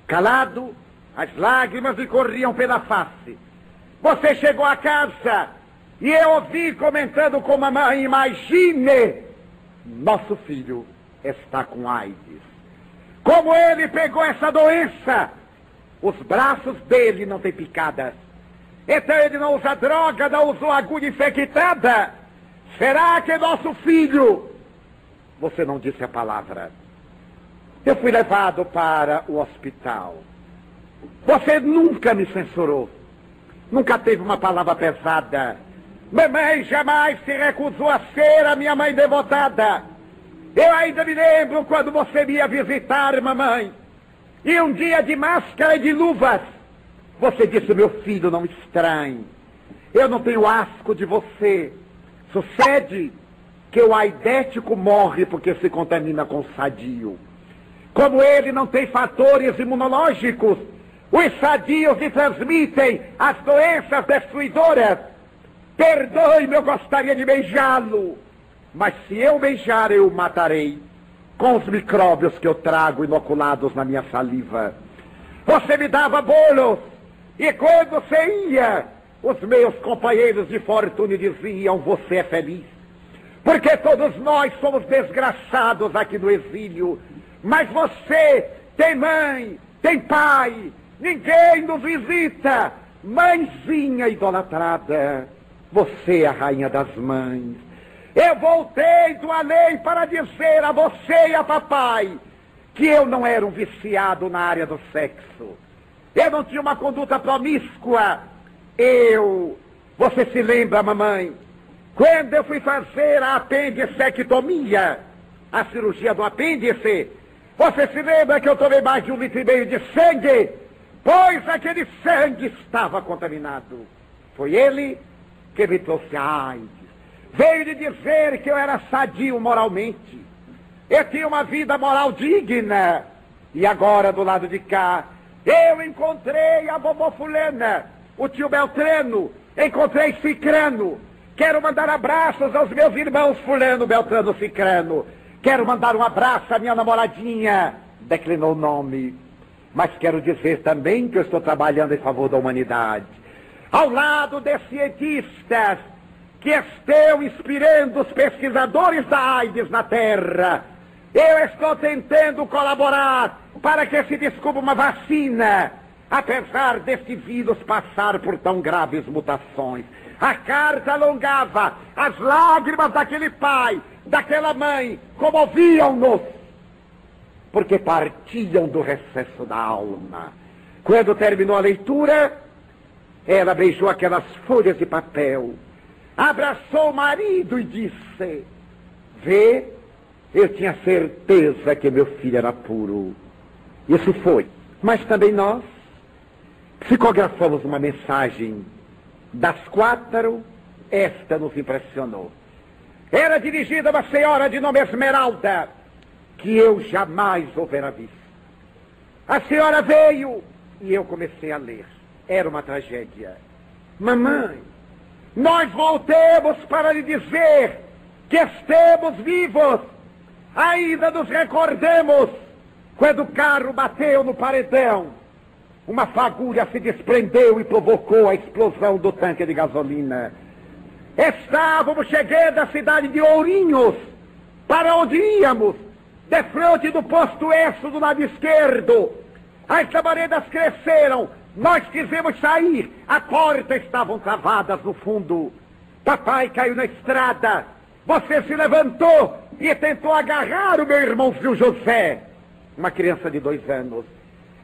Calado, as lágrimas lhe corriam pela face. Você chegou a casa e eu ouvi comentando com mamãe: imagine, nosso filho está com AIDS. Como ele pegou essa doença? Os braços dele não têm picadas. Então ele não usa droga, não usou agulha infectada. Será que nosso filho... Você não disse a palavra. Eu fui levado para o hospital. Você nunca me censurou. Nunca teve uma palavra pesada. Mamãe jamais se recusou a ser a minha mãe devotada. Eu ainda me lembro quando você me ia visitar, mamãe. E um dia de máscara e de luvas, você disse: meu filho, não me estranhe. Eu não tenho asco de você. Sucede que o aidético morre porque se contamina com o sadio. Como ele não tem fatores imunológicos, os sadios lhe transmitem as doenças destruidoras. Perdoe-me, eu gostaria de beijá-lo. Mas se eu beijar, eu o matarei com os micróbios que eu trago inoculados na minha saliva. Você me dava bolos, e quando você ia, os meus companheiros de fortuna diziam: você é feliz. Porque todos nós somos desgraçados aqui no exílio. Mas você tem mãe, tem pai, ninguém nos visita. Mãezinha idolatrada, você é a rainha das mães. Eu voltei do além para dizer a você e a papai que eu não era um viciado na área do sexo. Eu não tinha uma conduta promíscua. Você se lembra, mamãe, quando eu fui fazer a apendicectomia, a cirurgia do apêndice, você se lembra que eu tomei mais de 1,5 litro de sangue? Pois aquele sangue estava contaminado. Foi ele que me trouxe a AIDS. Veio lhe dizer que eu era sadio moralmente. Eu tinha uma vida moral digna. E agora, do lado de cá, eu encontrei a vovó fulana, o tio Beltrano, encontrei Cicrano. Quero mandar abraços aos meus irmãos fulano, Beltrano, Cicrano. Quero mandar um abraço à minha namoradinha. Declinou o nome. Mas quero dizer também que eu estou trabalhando em favor da humanidade. Ao lado de cientistas que estão inspirando os pesquisadores da AIDS na Terra. Eu estou tentando colaborar para que se descubra uma vacina, apesar deste vírus passar por tão graves mutações. A carta alongava, as lágrimas daquele pai, daquela mãe, comoviam-nos, porque partiam do recesso da alma. Quando terminou a leitura, ela beijou aquelas folhas de papel, abraçou o marido e disse: vê, eu tinha certeza que meu filho era puro. Isso foi. Mas também nós psicografamos uma mensagem. Das 4, esta nos impressionou. Era dirigida a uma senhora de nome Esmeralda, que eu jamais houvera visto. A senhora veio e eu comecei a ler. Era uma tragédia. Mamãe, nós voltemos para lhe dizer que estamos vivos. Ainda nos recordemos quando o carro bateu no paredão. Uma fagulha se desprendeu e provocou a explosão do tanque de gasolina. Estávamos chegando à cidade de Ourinhos, para onde íamos, de frente do posto Esso do lado esquerdo. As labaredas cresceram, nós quisemos sair, as portas estavam travadas no fundo. Papai caiu na estrada, você se levantou e tentou agarrar o meu irmãozinho José, uma criança de 2 anos.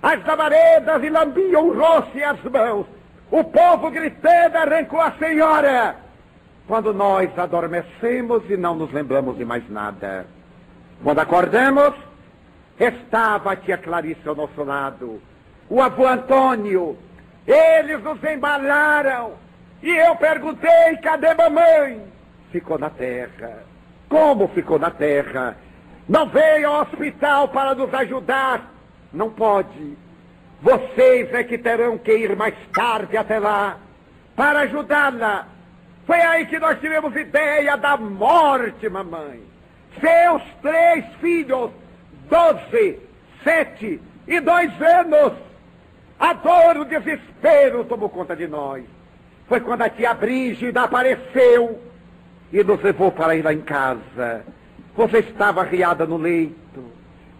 As labaredas lhe lambiam o rosto e as mãos. O povo gritando arrancou a senhora. Quando nós adormecemos e não nos lembramos de mais nada. Quando acordamos, estava a tia Clarice ao nosso lado, o avô Antônio. Eles nos embalaram. E eu perguntei: cadê mamãe? Ficou na terra. Como ficou na terra? Não veio ao hospital para nos ajudar. Não pode. Vocês é que terão que ir mais tarde até lá para ajudá-la. Foi aí que nós tivemos ideia da morte, mamãe. Seus 3 filhos, 12, 7 e 2 anos. A dor, o desespero tomou conta de nós. Foi quando a tia Brígida apareceu e nos levou para ir lá em casa. Você estava arriada no leito,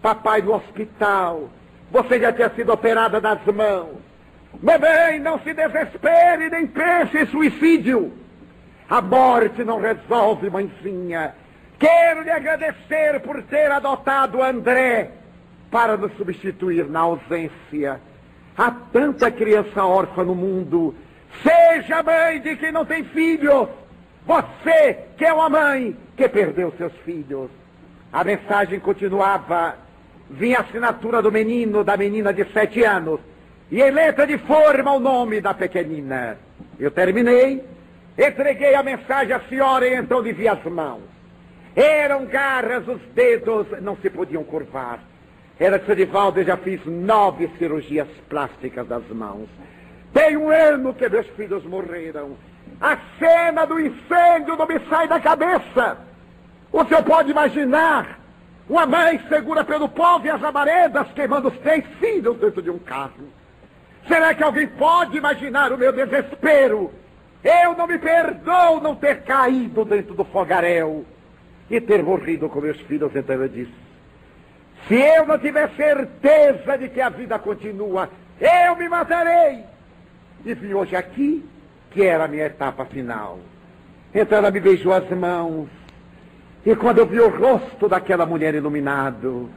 papai no hospital, você já tinha sido operada das mãos. Mamãe, não se desespere, nem pense em suicídio. A morte não resolve, mãezinha. Quero lhe agradecer por ter adotado André para nos substituir na ausência. Há tanta criança órfã no mundo. Seja mãe de quem não tem filhos. Você, que é uma mãe que perdeu seus filhos. A mensagem continuava. Vinha a assinatura do menino, da menina de 7 anos. E em letra de forma o nome da pequenina. Eu terminei, entreguei a mensagem à senhora e então lhe vi as mãos. Eram garras, os dedos não se podiam curvar. Era de Divaldo, eu já fiz 9 cirurgias plásticas das mãos. Tem 1 ano que meus filhos morreram. A cena do incêndio não me sai da cabeça. O senhor pode imaginar uma mãe segura pelo povo e as labaredas queimando os 3 filhos dentro de um carro. Será que alguém pode imaginar o meu desespero? Eu não me perdoo não ter caído dentro do fogaréu e ter morrido com meus filhos. Então eu disse, se eu não tiver certeza de que a vida continua, eu me matarei. E vim hoje aqui, que era a minha etapa final. Então ela me beijou as mãos. E quando eu vi o rosto daquela mulher iluminado,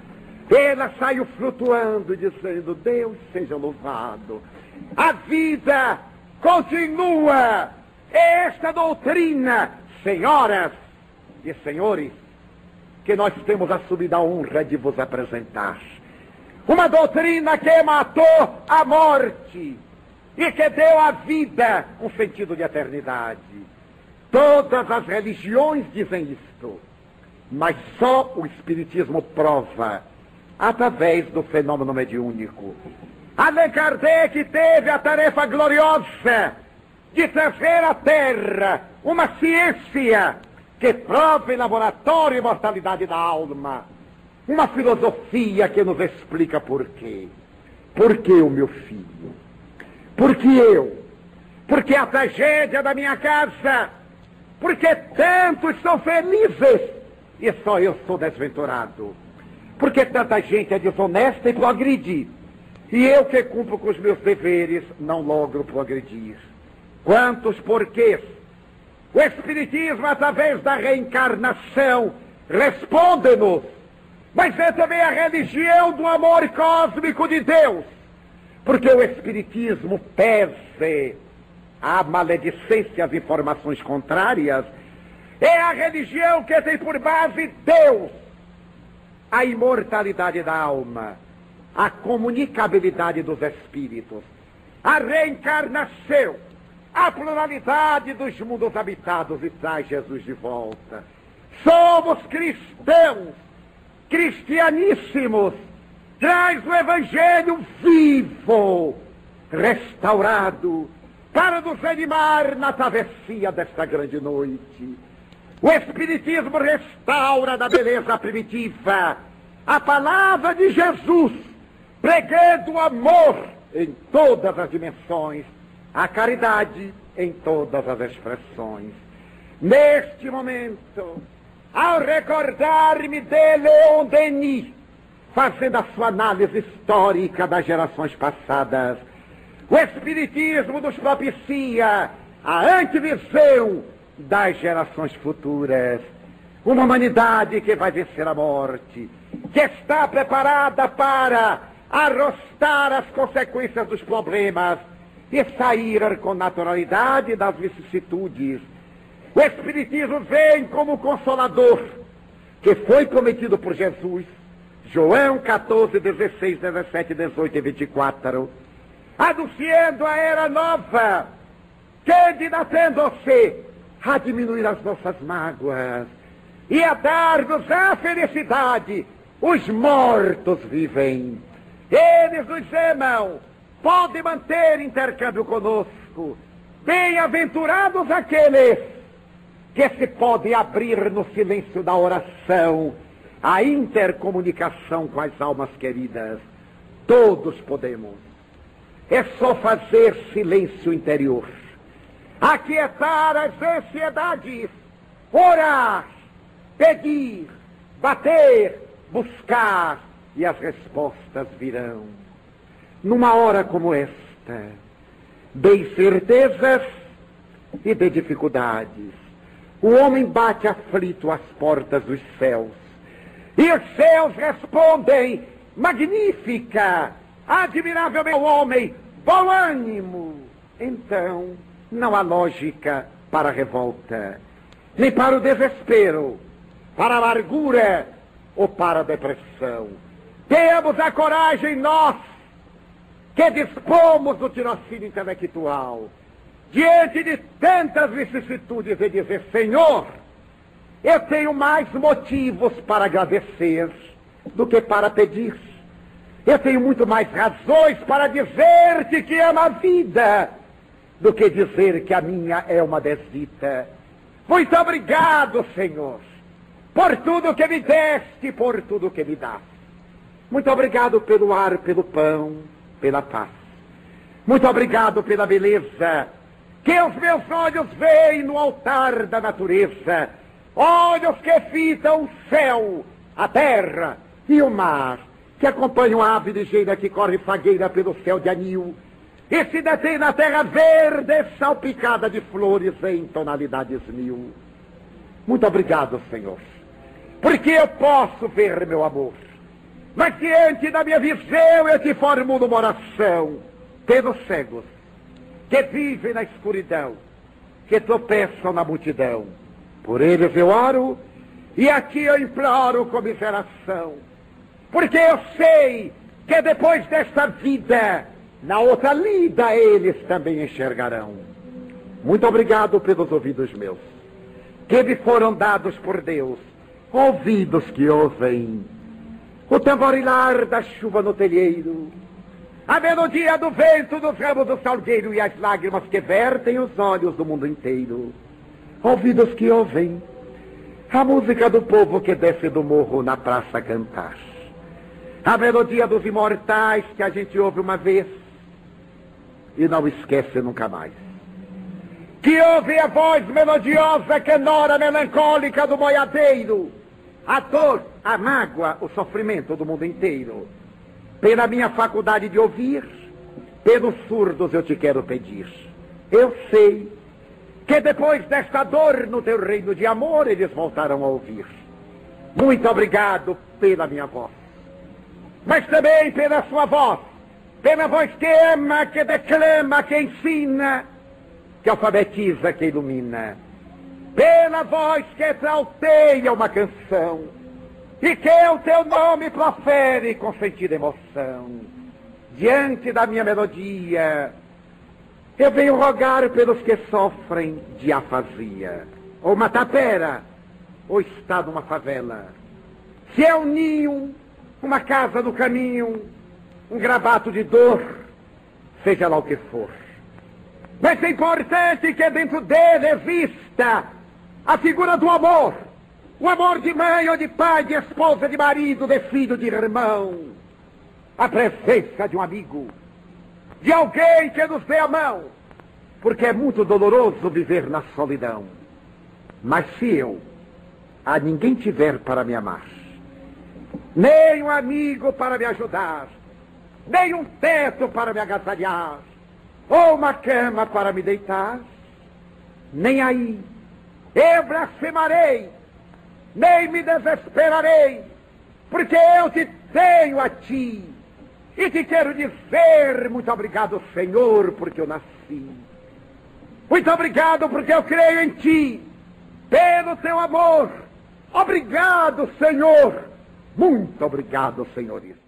ela saiu flutuando, dizendo, Deus seja louvado. A vida continua. Esta doutrina, senhoras e senhores, que nós temos assumido a honra de vos apresentar. Uma doutrina que matou a morte e que deu à vida um sentido de eternidade. Todas as religiões dizem isto, mas só o Espiritismo prova, através do fenômeno mediúnico. Allan Kardec teve a tarefa gloriosa de trazer à Terra uma ciência que prova em laboratório a imortalidade da alma. Uma filosofia que nos explica por quê. Por que o meu filho? Por que eu? Por que a tragédia da minha casa? Por que tantos são felizes e só eu sou desventurado? Por que tanta gente é desonesta e progride? E eu que cumpro com os meus deveres não logro progredir? Quantos porquês? O Espiritismo, através da reencarnação, responde-nos. Mas é também a religião do amor cósmico de Deus. Porque o Espiritismo, pese a maledicência às informações contrárias, é a religião que tem por base Deus, a imortalidade da alma, a comunicabilidade dos espíritos, a reencarnação, a pluralidade dos mundos habitados e traz Jesus de volta. Somos cristãos, cristianíssimos, traz o Evangelho vivo, restaurado, para nos animar na travessia desta grande noite. O Espiritismo restaura da beleza primitiva a palavra de Jesus, pregando o amor em todas as dimensões, a caridade em todas as expressões. Neste momento, ao recordar-me de Leon Denis, fazendo a sua análise histórica das gerações passadas, o Espiritismo nos propicia a antevisão das gerações futuras. Uma humanidade que vai vencer a morte, que está preparada para arrostar as consequências dos problemas e sair com naturalidade das vicissitudes. O Espiritismo vem como consolador, que foi prometido por Jesus, João 14, 16, 17, 18 e 24, anunciando a era nova, candidatando-se a diminuir as nossas mágoas e a dar-nos a felicidade. Os mortos vivem, eles nos amam, pode manter intercâmbio conosco. Bem-aventurados aqueles que se podem abrir no silêncio da oração a intercomunicação com as almas queridas. Todos podemos. É só fazer silêncio interior, aquietar as ansiedades, orar, pedir, bater, buscar, e as respostas virão. Numa hora como esta, de incertezas e de dificuldades, o homem bate aflito às portas dos céus, e os céus respondem: magnífica, admirável meu homem, bom ânimo. Então, não há lógica para a revolta, nem para o desespero, para a amargura ou para a depressão. Temos a coragem nós, que dispomos do tirocínio intelectual, diante de tantas vicissitudes, de dizer: Senhor, eu tenho mais motivos para agradecer do que para pedir. Eu tenho muito mais razões para dizer-te que amo a vida do que dizer que a minha é uma desdita. Muito obrigado, Senhor, por tudo que me deste, por tudo que me dás. Muito obrigado pelo ar, pelo pão, pela paz. Muito obrigado pela beleza que os meus olhos veem no altar da natureza. Olhos que fitam o céu, a terra e o mar, que acompanham a ave ligeira que corre fagueira pelo céu de anil e se detém na terra verde salpicada de flores em tonalidades mil. Muito obrigado, Senhor, porque eu posso ver meu amor. Mas diante da minha visão eu te formulo uma oração pelos cegos que vivem na escuridão, que tropeçam na multidão. Por eles eu oro, e aqui eu imploro comiseração, porque eu sei que depois desta vida, na outra lida, eles também enxergarão. Muito obrigado pelos ouvidos meus, que me foram dados por Deus, ouvidos que ouvem o tamborilar da chuva no telheiro, a melodia do vento dos ramos do salgueiro e as lágrimas que vertem os olhos do mundo inteiro. Ouvidos que ouvem a música do povo que desce do morro na praça a cantar, a melodia dos imortais que a gente ouve uma vez e não esquece nunca mais. Que ouve a voz melodiosa que nora melancólica do boiadeiro, a dor, a mágoa, o sofrimento do mundo inteiro. Pela minha faculdade de ouvir, pelos surdos eu te quero pedir. Eu sei que depois desta dor no teu reino de amor eles voltarão a ouvir. Muito obrigado pela minha voz, mas também pela sua voz, pela voz que ama, que declama, que ensina, que alfabetiza, que ilumina, pela voz que exalteia uma canção e que o teu nome profere com sentida emoção. Diante da minha melodia, eu venho rogar pelos que sofrem de afasia, ou uma tapera, ou está numa favela. Se é um ninho, uma casa no caminho, um gravato de dor, seja lá o que for. Mas é importante que dentro dele exista a figura do amor. O amor de mãe ou de pai, de esposa, de marido, de filho, de irmão. A presença de um amigo, de alguém que nos dê a mão, porque é muito doloroso viver na solidão. Mas se eu a ninguém tiver para me amar, nem um amigo para me ajudar, nem um teto para me agasalhar, ou uma cama para me deitar, nem aí eu blasfemarei, nem me desesperarei, porque eu te tenho a ti, e te quero dizer muito obrigado, Senhor, porque eu nasci. Muito obrigado porque eu creio em ti, pelo teu amor. Obrigado, Senhor. Muito obrigado, Senhorita.